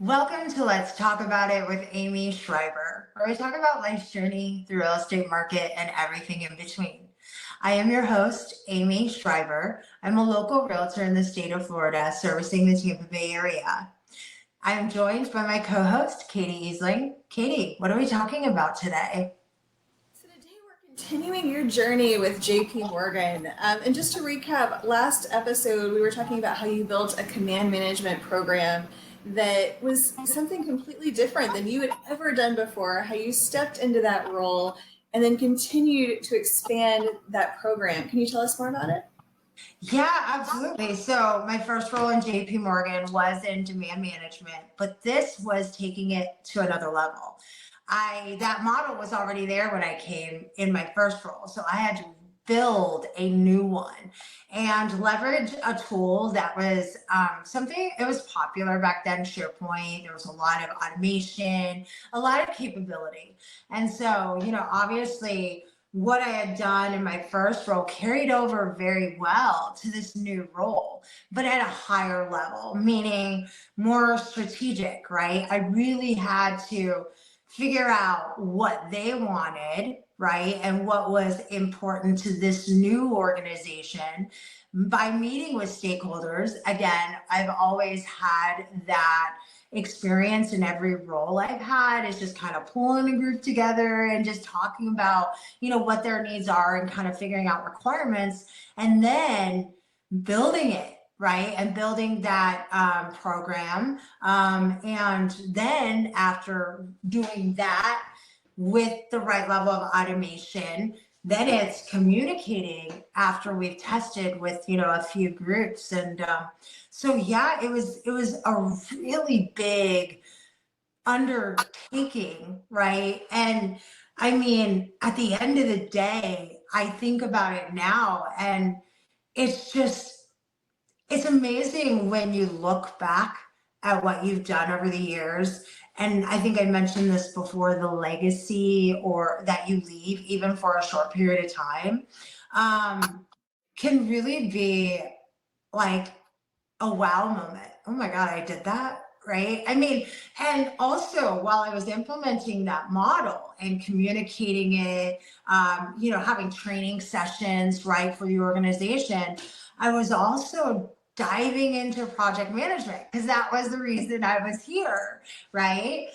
Welcome to Let's Talk About It with Amy Schreiber, where we talk about life's journey, the real estate market, and everything in between. I am your host, Amy Schreiber. I'm a local realtor in the state of Florida, servicing the Tampa Bay area. I am joined by my co-host, Katie Easling. Katie, what are we talking about today? So today we're continuing your journey with JP Morgan. And just to recap, last episode we were talking about how you built a command management program that was something completely different than you had ever done before, how you stepped into that role and then continued to expand that program. Can you tell us more about it? Yeah, absolutely. So my first role in JP Morgan was in demand management, but this was taking it to another level. That model was already there when I came in my first role. So I had to build a new one and leverage a tool that was something, it was popular back then, SharePoint. There was a lot of automation, a lot of capability. And so, obviously what I had done in my first role carried over very well to this new role, but at a higher level, meaning more strategic, right? I really had to figure out what they wanted, right? And what was important to this new organization by meeting with stakeholders. Again, I've always had that experience in every role I've had is just kind of pulling a group together and just talking about, what their needs are and kind of figuring out requirements and then building it, right? And building that program. And then after doing that with the right level of automation, then it's communicating after we've tested with, a few groups. And so, yeah, it was a really big undertaking, right? And I mean, at the end of the day, I think about it now and it's just, it's amazing when you look back at what you've done over the years. And I think I mentioned this before, the legacy or that you leave even for a short period of time can really be like a wow moment. Oh my God, I did that. Right. I mean, and also while I was implementing that model and communicating it, having training sessions, right, for the organization, I was also diving into project management because that was the reason I was here. Right.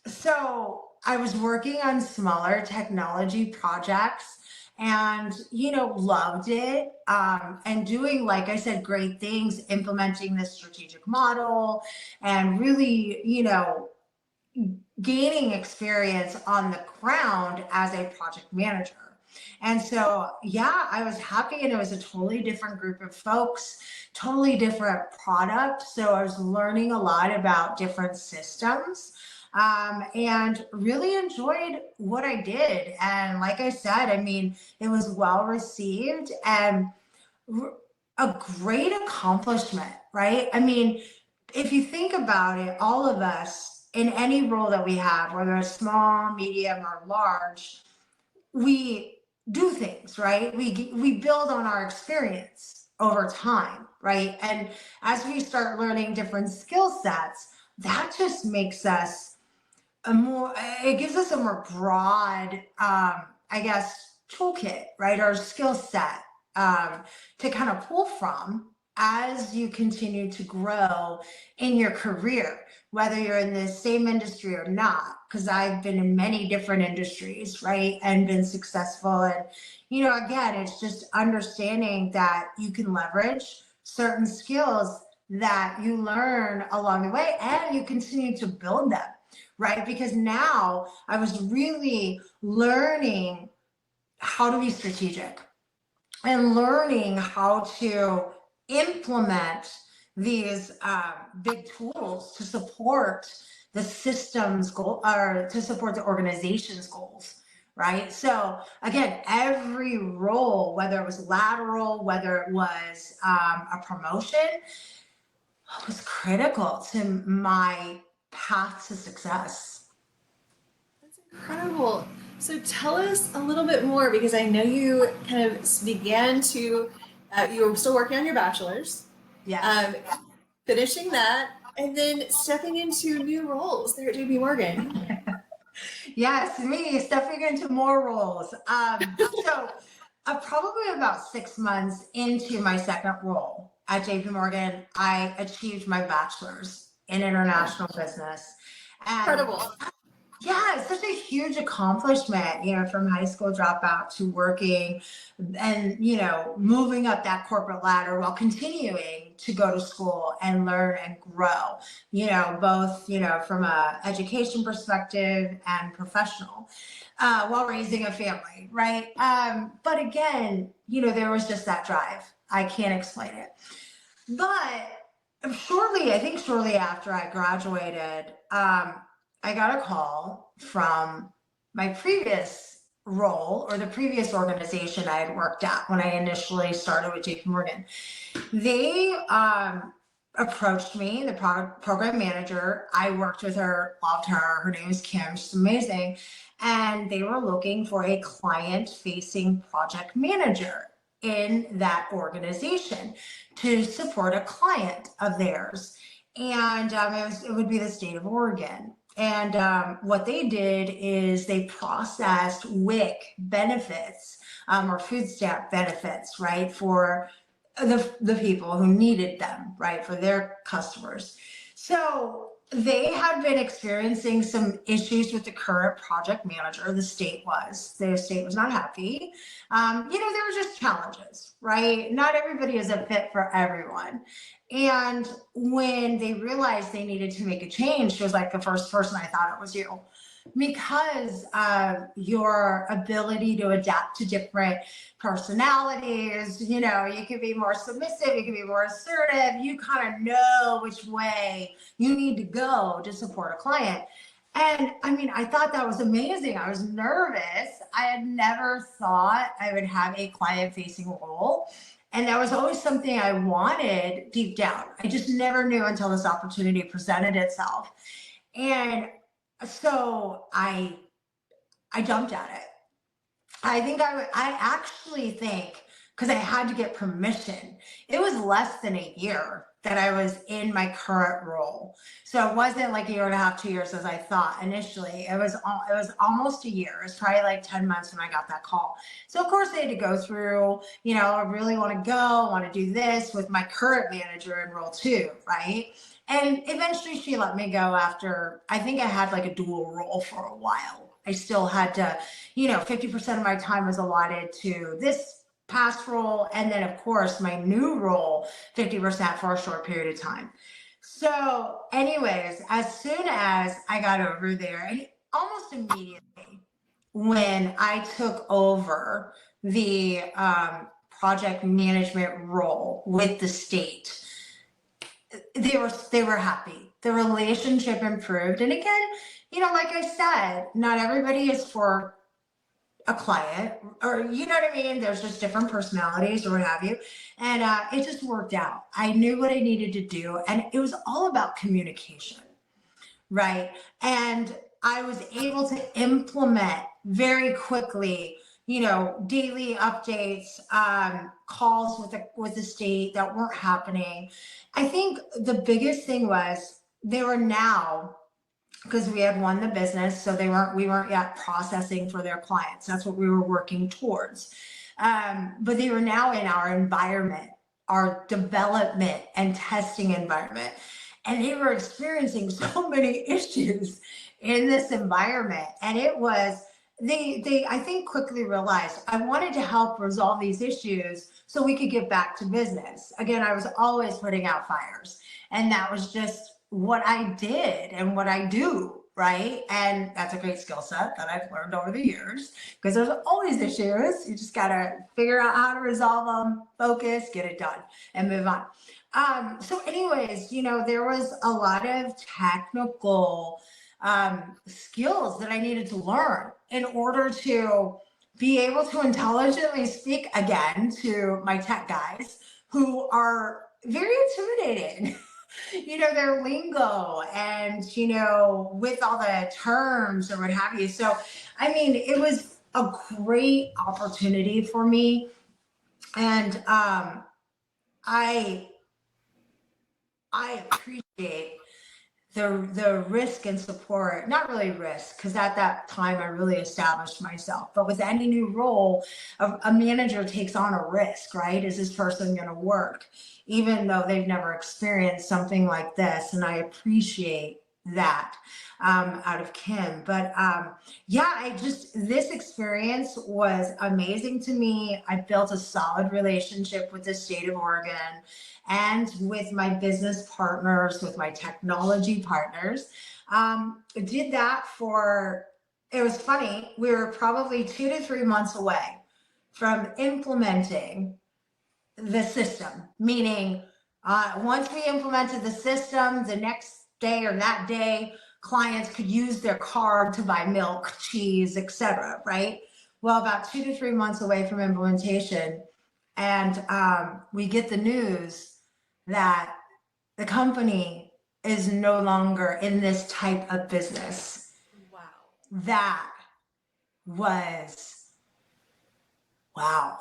So I was working on smaller technology projects and loved it and doing, like I said, great things, implementing this strategic model and really gaining experience on the ground as a project manager. And so, yeah, I was happy, and it was a totally different group of folks, totally different product. So I was learning a lot about different systems and really enjoyed what I did. And like I said, I mean, it was well received and a great accomplishment, right? I mean, if you think about it, all of us in any role that we have, whether it's small, medium, or large, we do things, right? We build on our experience over time, right? And as we start learning different skill sets, that just makes us it gives us a more broad, I guess, toolkit, right? Or skill set to kind of pull from as you continue to grow in your career, whether you're in the same industry or not. Because I've been in many different industries, right? And been successful. And, again, it's just understanding that you can leverage certain skills that you learn along the way and you continue to build them, right? Because now I was really learning how to be strategic and learning how to implement these big tools to support the system's goal or to support the organization's goals, right? So again, every role, whether it was lateral, whether it was a promotion, was critical to my path to success. That's incredible. So tell us a little bit more, because I know you kind of began to, you were still working on your bachelor's. Yes. Finishing that, And then stepping into new roles there at JP Morgan. Yes, me stepping into more roles. Probably about 6 months into my second role at JP Morgan, I achieved my bachelor's in international business. And Incredible. yeah, it's such a huge accomplishment, from high school dropout to working and, moving up that corporate ladder while continuing to go to school and learn and grow, both, from a education perspective and professional, while raising a family, right? But again, there was just that drive. I can't explain it. But shortly after I graduated, I got a call from my previous role or the previous organization I had worked at when I initially started with JP Morgan. They approached me, the program manager. I worked with her, loved her. Her name is Kim. She's amazing. And they were looking for a client-facing project manager in that organization to support a client of theirs. And it would be the state of Oregon. And what they did is they processed WIC benefits or food stamp benefits, right, for the people who needed them, right, for their customers. So they had been experiencing some issues with the current project manager. The state was not happy. There were just challenges, right? Not everybody is a fit for everyone. And when they realized they needed to make a change, she was like the first person I thought it was you, because of your ability to adapt to different personalities. You could be more submissive, you could be more assertive. You kind of know which way you need to go to support a client. And I thought that was amazing. I was nervous. I had never thought I would have a client-facing role. And that was always something I wanted deep down. I just never knew until this opportunity presented itself. And so I jumped at it. I actually think, because I had to get permission, it was less than a year that I was in my current role. So it wasn't like a year and a half, 2 years as I thought initially. It was almost a year. It was probably like 10 months when I got that call. So of course I had to go through, I really want to go, I want to do this with my current manager in role 2, right? And eventually she let me go after, I think I had like a dual role for a while. I still had to, 50% of my time was allotted to this past role, and then of course my new role 50% for a short period of time. So anyways, as soon as I got over there, and almost immediately when I took over the project management role with the state, they were happy. The relationship improved. And again, like I said, not everybody is for a client, or you know what I mean? There's just different personalities or what have you. And it just worked out. I knew what I needed to do. And it was all about communication, right? And I was able to implement very quickly, daily updates, calls with the state that weren't happening. I think the biggest thing was they were now, because we had won the business, so we weren't yet processing for their clients. That's what we were working towards. But they were now in our environment, our development and testing environment. And they were experiencing so many issues in this environment. And it was, they I think quickly realized I wanted to help resolve these issues so we could get back to business. Again, I was always putting out fires, and that was just what I did and what I do, right? And that's a great skill set that I've learned over the years, because there's always issues. You just got to figure out how to resolve them, focus, get it done, and move on. So anyways, there was a lot of technical skills that I needed to learn in order to be able to intelligently speak again to my tech guys, who are very intimidating. Their lingo and, with all the terms or what have you. So, it was a great opportunity for me. And I appreciate the risk and support, not really risk, because at that time I really established myself. But with any new role, a manager takes on a risk, right? Is this person going to work, even though they've never experienced something like this? And I appreciate that out of Kim. But yeah, this experience was amazing to me. I built a solid relationship with the state of Oregon and with my business partners, with my technology partners. Did that for, it was funny, we were probably 2 to 3 months away from implementing the system, meaning once we implemented the system, the next day or that day, clients could use their card to buy milk, cheese, etc. Right? Well, about 2 to 3 months away from implementation, and we get the news that the company is no longer in this type of business. Wow. That was, wow.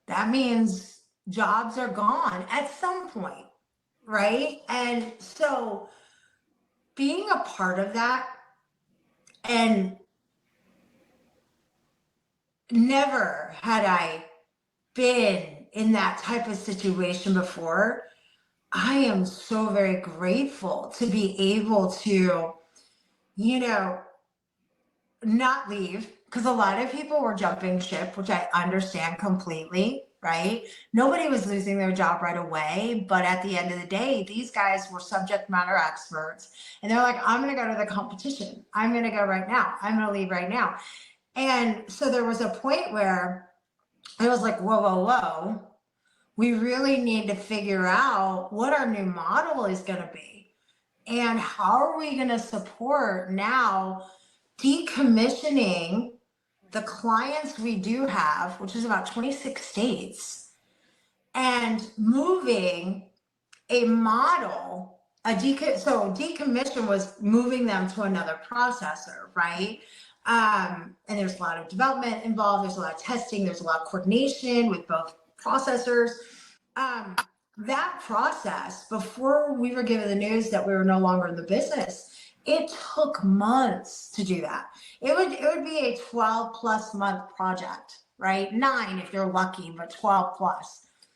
That means jobs are gone at some point, right? And so being a part of that, and never had I been in that type of situation before, I am so very grateful to be able to, not leave, because a lot of people were jumping ship, which I understand completely, right? Nobody was losing their job right away, but at the end of the day, these guys were subject matter experts, and they're like, I'm going to go to the competition. I'm going to go right now. I'm going to leave right now. And so there was a point where I was like, whoa, whoa, whoa. We really need to figure out what our new model is going to be, and how are we going to support now decommissioning the clients we do have, which is about 26 states, and moving a model, so decommission was moving them to another processor, right? And there's a lot of development involved. There's a lot of testing. There's a lot of coordination with both processors. That process, before we were given the news that we were no longer in the business, it took months to do that. It would be a 12+ month project, right? 9 if you're lucky, but 12+.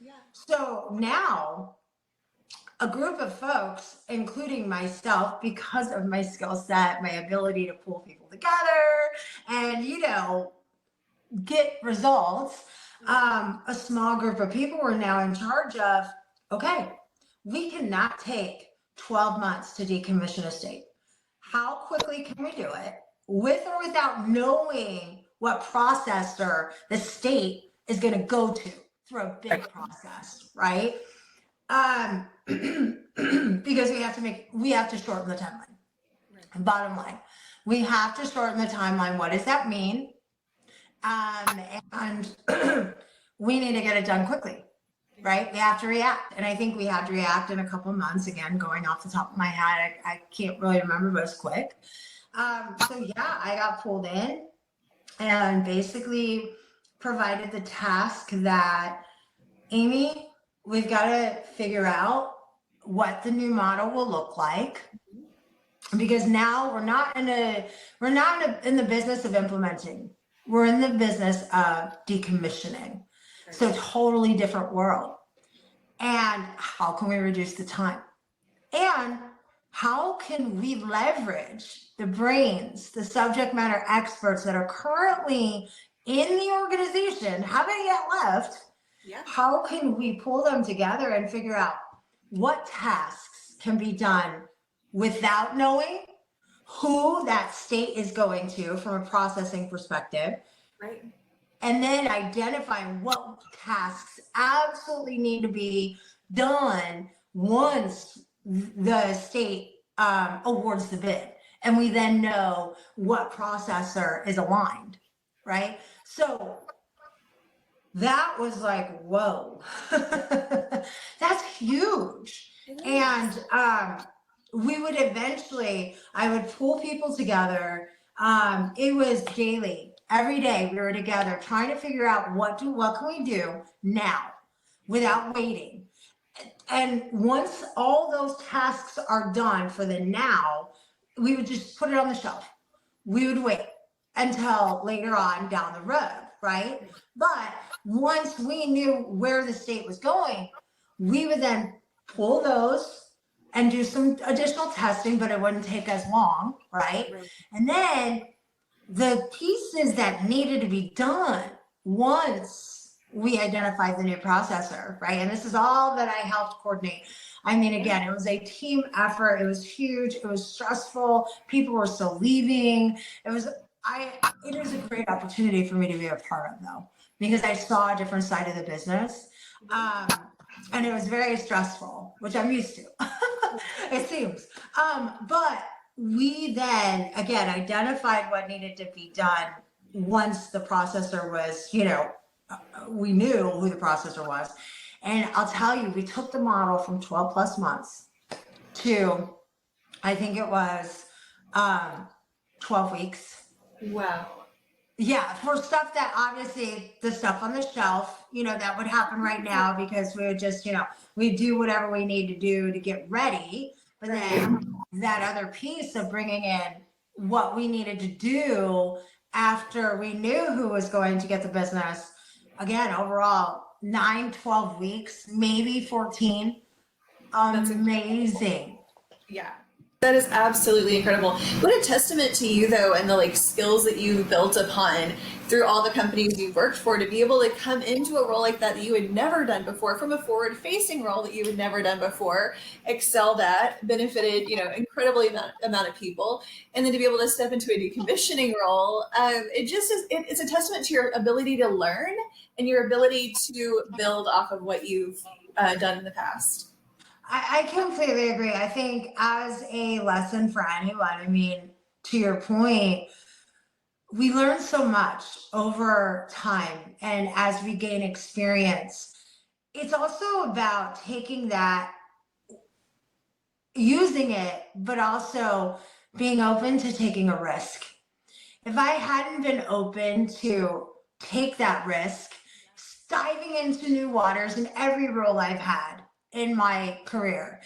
Yeah. So now a group of folks, including myself, because of my skill set, my ability to pull people together and, get results, a small group of people were now in charge of, okay, we cannot take 12 months to decommission a state. How quickly can we do it with or without knowing what processor the state is going to go to through a big process, right? Because we have to shorten the timeline. Right. Bottom line, we have to shorten the timeline. What does that mean? And we need to get it done quickly, right? We have to react. And I think we had to react in a couple of months. Again, going off the top of my head, I can't really remember, but it's quick. So yeah, I got pulled in and basically provided the task that, Amy, we've got to figure out what the new model will look like, because now we're not in the business of implementing. We're in the business of decommissioning. So totally different world. And how can we reduce the time? And how can we leverage the brains, the subject matter experts that are currently in the organization, haven't yet left? Yeah. How can we pull them together and figure out what tasks can be done without knowing who that state is going to from a processing perspective, right? And then identifying what tasks absolutely need to be done once the state awards the bid, and we then know what processor is aligned, right? So that was like, whoa, that's huge. And we would eventually, I would pull people together. It was daily, every day we were together trying to figure out what can we do now without waiting. And once all those tasks are done for the now, we would just put it on the shelf. We would wait until later on down the road, right? But once we knew where the state was going, we would then pull those and do some additional testing, but it wouldn't take as long, right? And then the pieces that needed to be done once we identified the new processor, right? And this is all that I helped coordinate. I mean, again, it was a team effort. It was huge. It was stressful. People were still leaving. It is a great opportunity for me to be a part of, though, because I saw a different side of the business. And it was very stressful, which I'm used to, it seems. But we then, again, identified what needed to be done once the processor was, we knew who the processor was. And I'll tell you, we took the model from 12 plus months to, I think it was 12 weeks. Wow. Yeah, for stuff that obviously the stuff on the shelf, that would happen right now because we would just, we do whatever we need to do to get ready. But then that other piece of bringing in what we needed to do after we knew who was going to get the business, again, overall, 9-12 weeks, maybe 14. Amazing. Yeah. That is absolutely incredible. What a testament to you, though, and the skills that you built upon through all the companies you've worked for to be able to come into a role like that you had never done before, from a forward-facing role that you had never done before, excelled at, benefited, incredibly amount of people, and then to be able to step into a decommissioning role, it's a testament to your ability to learn and your ability to build off of what you've done in the past. I completely agree. I think as a lesson for anyone, to your point, we learn so much over time. And as we gain experience, it's also about taking that, using it, but also being open to taking a risk. If I hadn't been open to take that risk, diving into new waters in every role I've had in my career,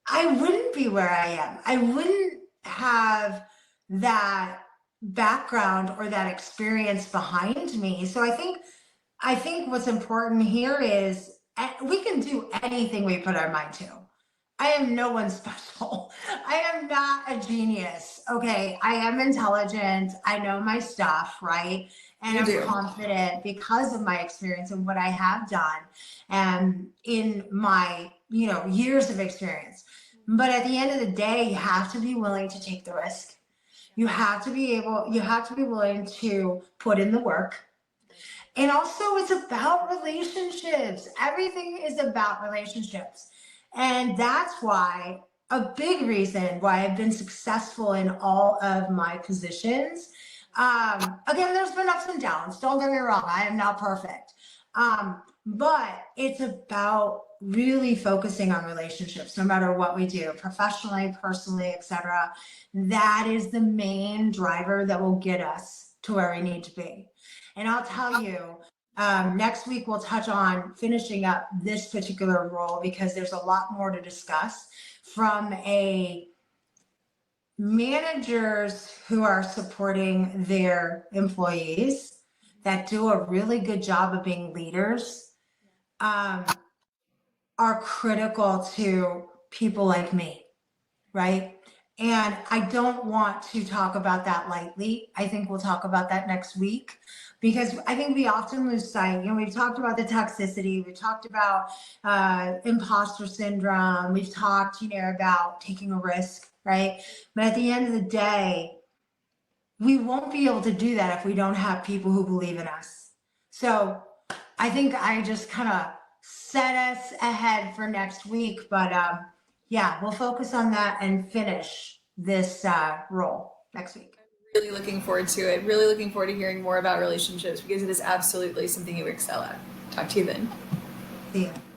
I wouldn't be where I am. I wouldn't have that background or that experience behind me. So I think what's important here is we can do anything we put our mind to. I am no one special. I am not a genius. Okay. I am intelligent. I know my stuff, right? And I'm confident because of my experience and what I have done and in my, years of experience. But at the end of the day, you have to be willing to take the risk. You have to be willing to put in the work. And also it's about relationships. Everything is about relationships. And that's why a big reason why I've been successful in all of my positions. Again, there's been ups and downs. Don't get me wrong. I am not perfect. But it's about really focusing on relationships, no matter what we do, professionally, personally, etc. That is the main driver that will get us to where we need to be. And I'll tell you, next week we'll touch on finishing up this particular role because there's a lot more to discuss from a managers who are supporting their employees that do a really good job of being leaders are critical to people like me, right? And I don't want to talk about that lightly. I think we'll talk about that next week because I think we often lose sight. We've talked about the toxicity. We've talked about imposter syndrome. We've talked, about taking a risk, right? But at the end of the day, we won't be able to do that if we don't have people who believe in us. So I think I just kind of set us ahead for next week, but we'll focus on that and finish this role next week. Really looking forward to it. Really looking forward to hearing more about relationships because it is absolutely something you excel at. Talk to you then. See you.